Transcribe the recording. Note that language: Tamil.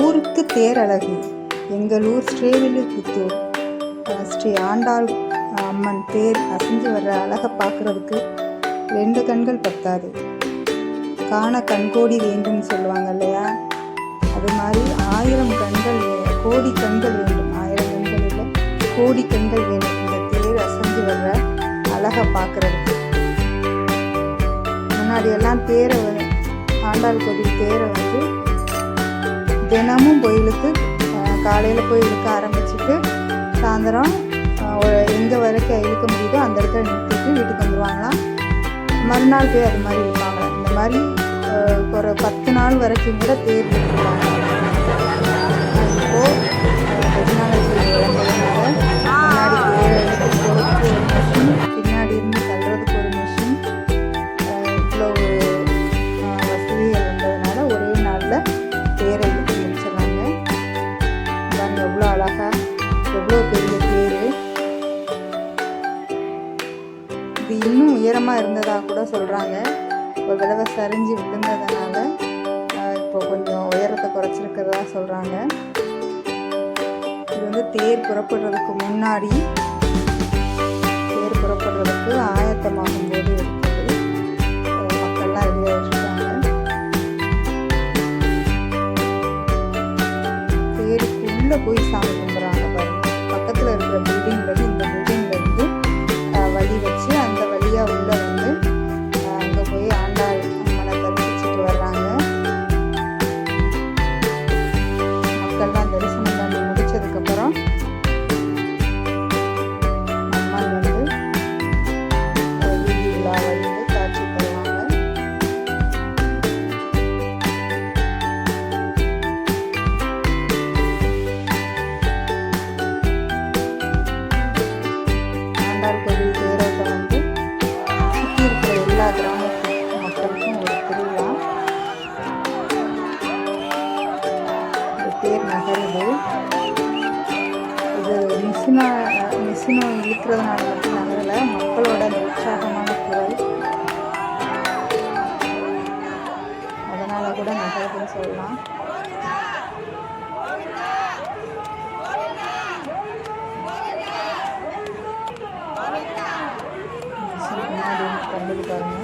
ஊருக்கு தேர் அழகு. எங்கள் ஊர் ஸ்ரீவில்லிபுத்தூர் ஸ்ரீ ஆண்டாள் அம்மன் தேர் அசைஞ்சு வர்ற அழகை பார்க்குறதுக்கு 2 கண்கள் பத்தாது, காண கண்கோடி வேண்டும்னு சொல்லுவாங்க இல்லையா? அது மாதிரி 1000 கண்கள், கோடி கண்கள் வேண்டும். 1000 கண்கள் இல்லை, கோடி கண்கள் வேண்டும் இந்த தேர் அசைஞ்சு வர்ற அழகை பார்க்குறதுக்கு. முன்னாடியெல்லாம் தேரை ஆண்டாள் கோவில் தேரை தினமும் கோயிலுக்கு காலையில் போய் இழுக்க ஆரம்பிச்சுட்டு சாயந்தரம் எங்கே வரைக்கும் இழுக்க முடியுதோ அந்த இடத்துல நிறுத்திட்டு வீட்டுக்கு வந்துடுவாங்களாம். மறுநாள் போய் அது மாதிரி இழுப்பாங்களாம். இந்த மாதிரி ஒரு 10 நாள் வரைக்கும் கூட தேர் இழுப்பாங்க. இப்போது டெக்னாலஜி வளர்ந்ததுனால முன்னாடி தேரை இழுத்து போகிறதுக்கு ஒரு மிஷின், பின்னாடி இருந்து தள்ளுறதுக்கு ஒரு மிஷின், இவ்வளோ ஒரு வசதிகள் வந்ததுனால ஒரே நாளில் தேரை இழுத்து முடிச்சிடறாங்க. பாருங்க எவ்வளோ அழகா, எவ்வளோ பெரிய தேர். இது இன்னும் உயரமாக இருந்ததாக கூட சொல்கிறாங்க. ஒரு தடவை சரிஞ்சு விழுந்ததுனால இப்போ கொஞ்சம் உயரத்தை குறைச்சிருக்கிறதா சொல்கிறாங்க. இது தேர் புறப்படுறதுக்கு முன்னாடி, தேர் புறப்படுறதுக்கு ஆயத்தமாகும் போது இருக்குது. மக்கள்லாம் ரெடியாக வச்சுருக்காங்க. தேருக்குள்ளே போய் சாமி கும்பிட்றாங்க பாருங்க. பக்கத்தில் இருக்கிற பில்டிங்லேருந்து இந்த பில்டிங்லேருந்து வழி வச்சு அந்த வழியாக உள்ளே அங்கே போய் ஆண்டாள் அம்மனை தரிசிச்சுட்டு வர்றாங்க. மக்கள்லாம் தரிசனம் பண்ணி முடிச்சதுக்கப்புறம் அம்மன் வீதி விழா காட்சி தருவாங்க. ஆண்டாள் கோவில் தேரோட்டம் சுற்றி இருக்கிற எல்லா கிராமத்து மக்களுக்கும் ஒரு திருவிழா. இந்த தேர் நகருது. இது மிஷினம் இழுக்கிறதுனால மட்டும் நகரில் மக்களோட அந்த உற்சாகமான குரல், அதனால் கூட நகருதுன்னு சொல்லலாம். முன்னாடி தள்ளுது பாருங்க.